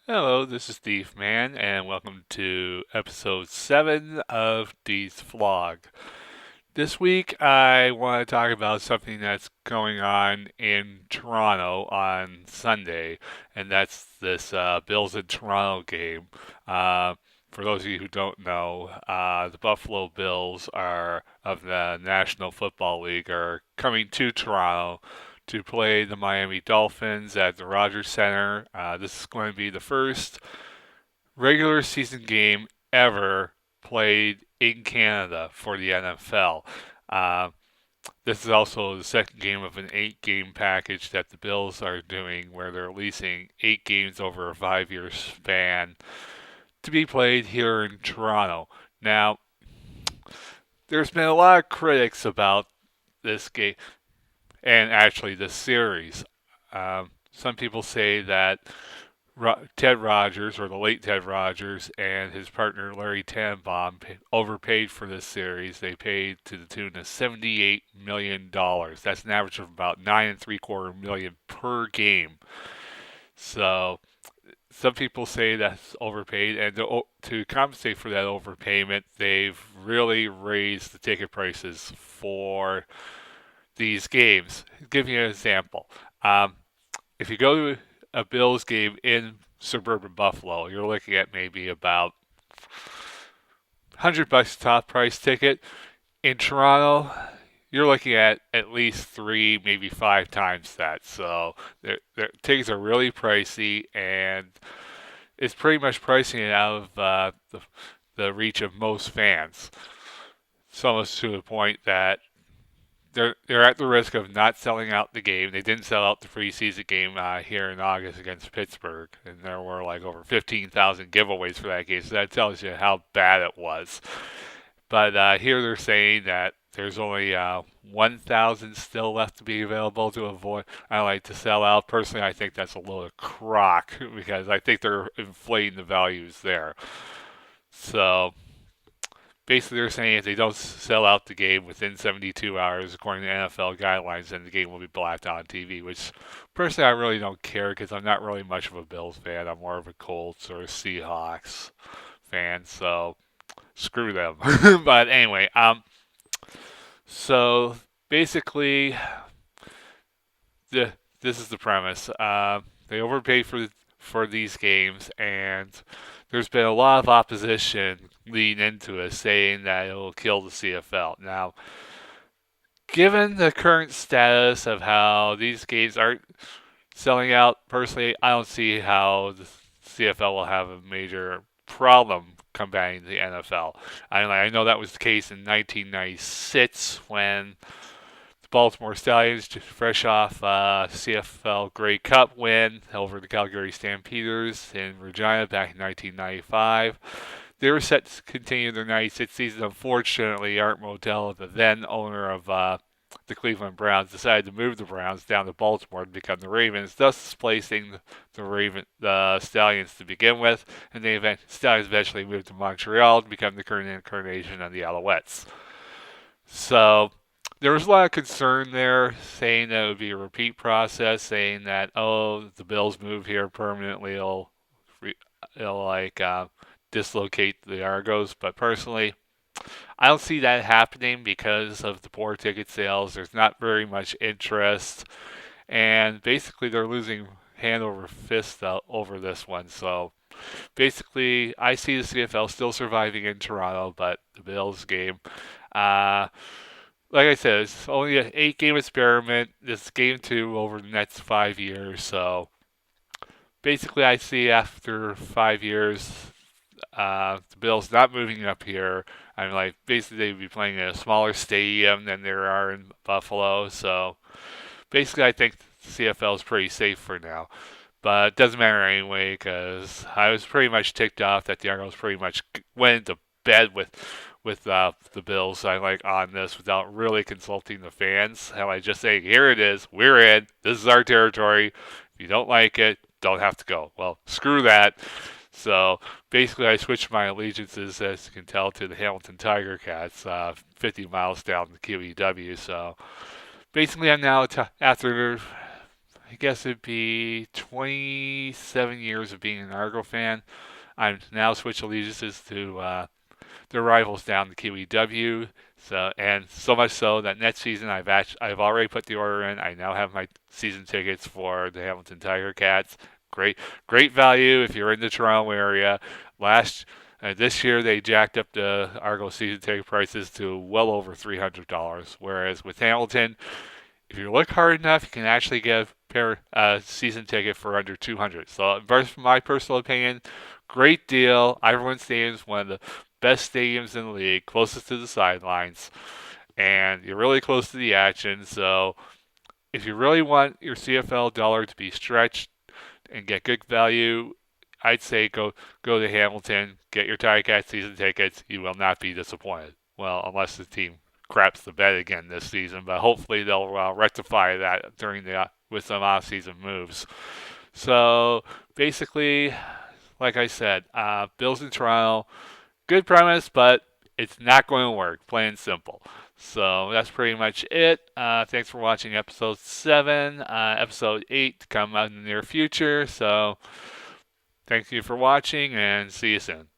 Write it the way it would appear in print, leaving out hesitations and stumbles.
Hello, this is Dief, man, and welcome to episode 7 of Dief's vlog. This week, I want to talk about something that's going on in Toronto on Sunday, and that's this Bills in Toronto game. Uh, for those of you who don't know, the Buffalo Bills are of the National Football League are coming to Toronto to play the Miami Dolphins at the Rogers Center. This is going to be the first regular season game ever played in Canada for the NFL. Uh, this is also the second game of an 8 game package that the Bills are doing, where they're releasing 8 games over a 5 year span to be played here in Toronto. Now, there's been a lot of critics about this game and actually this series. Some people say that Ted Rogers, or the late Ted Rogers, and his partner Larry Tannenbaum overpaid for this series. They paid to the tune of $78 million. That's an average of about 9.75 million per game. So some people say that's overpaid, and to compensate for that overpayment, they've really raised the ticket prices for these games. I'll give you an example. Um, if you go to a Bills game in suburban Buffalo, you're looking at maybe about $100 top price ticket. In Toronto, you're looking at least 3, maybe 5 times that. So their tickets are really pricey, and it's pretty much pricing it out of the reach of most fans. It's almost to the point that they're at the risk of not selling out the game. They didn't sell out the preseason game here in August against Pittsburgh, and there were like over 15,000 giveaways for that game. So that tells you how bad it was. But here they're saying that there's only 1,000 still left to be available to avoid. I like to sell out. Personally, I think that's a load of crock because I think they're inflating the values there. So basically they're saying if they don't sell out the game within 72 hours, according to NFL guidelines, then the game will be blacked out on TV, which personally I really don't care because I'm not really much of a Bills fan. I'm more of a Colts or a Seahawks fan, so screw them. But anyway, so basically, the this is the premise. They overpaid for these games, and there's been a lot of opposition leading into it, saying that it will kill the CFL. Now, given the current status of how these games aren't selling out, personally, I don't see how the CFL will have a major problem combating the NFL. I know that was the case in 1996 when the Baltimore Stallions, just fresh off CFL Grey Cup win over the Calgary Stampeders in Regina back in 1995. They were set to continue their 96 season. Unfortunately, Art Modell, the then owner of the Cleveland Browns, decided to move the Browns down to Baltimore to become the Ravens, thus displacing the Stallions to begin with, and Stallions eventually moved to Montreal to become the current incarnation of the Alouettes. So there was a lot of concern there, saying that it would be a repeat process, saying that the Bills move here permanently, it'll like dislocate the Argos. But personally, I don't see that happening because of the poor ticket sales. There's not very much interest, and basically they're losing hand over fist over this one. So basically, I see the CFL still surviving in Toronto, but the Bills game. Uh, like I said, it's only an 8 game experiment. This game 2 over the next 5 years. So basically, I see after 5 years, the Bills not moving up here. I'm like, basically, they'd be playing in a smaller stadium than there are in Buffalo. So basically, I think the CFL is pretty safe for now. But it doesn't matter anyway because I was pretty much ticked off that the Argos pretty much went into bed with the Bills. I like on this without really consulting the fans. And I just say, here it is, we're in. This is our territory. If you don't like it, don't have to go. Well, screw that. So basically, I switched my allegiances, as you can tell, to the Hamilton Tiger Cats, 50 miles down the QEW. So basically, I'm now after I guess it'd be 27 years of being an Argo fan. I'm now switched allegiances to their rivals down the QEW. So much so that next season I've already put the order in. I now have my season tickets for the Hamilton Tiger Cats. Great value if you're in the Toronto area. This year they jacked up the Argo season ticket prices to well over $300. Whereas with Hamilton, if you look hard enough, you can actually get a season ticket for under 200. So, from my personal opinion, great deal. Ironwood Stadium is one of the best stadiums in the league, closest to the sidelines, and you're really close to the action. So, if you really want your CFL dollar to be stretched and get good value, I'd say go to Hamilton, get your Ticats season tickets. You will not be disappointed. Well, unless the team craps the bed again this season, but hopefully they'll rectify that with some off-season moves. So basically, like I said, Bills in Toronto, good premise, but it's not going to work. Plain and simple. So that's pretty much it. Thanks for watching episode 7. Episode 8 to come out in the near future. So thank you for watching, and see you soon.